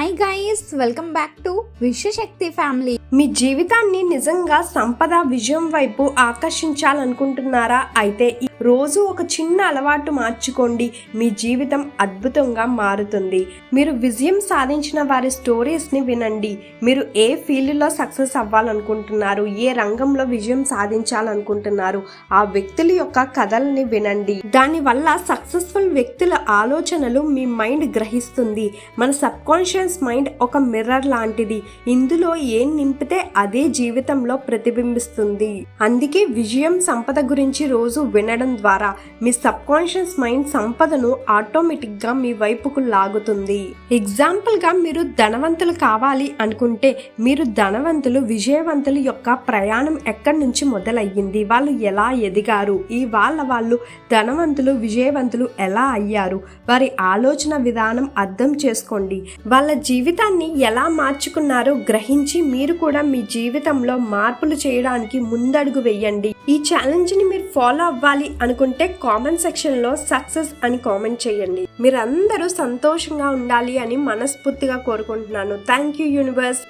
Hi guys, welcome back to Vishwashakti family. మీ జీవితాన్ని నిజంగా సంపద విజయం వైపు ఆకర్షించాలనుకుంటున్నారా? అయితే రోజు ఒక చిన్న అలవాటు మార్చుకోండి, మీ జీవితం అద్భుతంగా మారుతుంది. మీరు విజయం సాధించిన వారి స్టోరీస్ని వినండి. మీరు ఏ ఫీల్డ్లో సక్సెస్ అవ్వాలనుకుంటున్నారు, ఏ రంగంలో విజయం సాధించాలనుకుంటున్నారు, ఆ వ్యక్తుల యొక్క కథల్ని వినండి. దానివల్ల సక్సెస్ఫుల్ వ్యక్తుల ఆలోచనలు మీ మైండ్ గ్రహిస్తుంది. మన సబ్ కాన్షియస్ మైండ్ ఒక మిర్రర్ లాంటిది. ఇందులో ఏం నింపితే అదే జీవితంలో ప్రతిబింబిస్తుంది. అందుకే విజయం, సంపద గురించి రోజు వినడం ద్వారా మీ సబ్ కాన్షియస్ మైండ్ సంపదను ఆటోమేటిక్ గా మీ వైపుకు లాగుతుంది. ఎగ్జాంపుల్ గా మీరు ధనవంతులు కావాలి అనుకుంటే, మీరు ధనవంతులు, విజయవంతుల యొక్క ప్రయాణం ఎక్కడి నుంచి మొదలయ్యింది, వాళ్ళు ఎలా ఎదిగారు, వాళ్ళు ధనవంతులు, విజయవంతులు ఎలా అయ్యారు, వారి ఆలోచన విధానం అర్థం చేసుకోండి. వాళ్ళ జీవితాన్ని ఎలా మార్చుకున్నారో గ్రహించి మీరు కూడా మీ జీవితంలో మార్పులు చేయడానికి ముందడుగు వేయండి. ఈ ఛాలెంజ్ ని మీరు ఫాలో అవ్వాలి అనుకుంటే కామెంట్ సెక్షన్ లో సక్సెస్ అని కామెంట్ చేయండి. మీరందరూ సంతోషంగా ఉండాలి అని మనస్ఫూర్తిగా కోరుకుంటున్నాను. Thank you universe.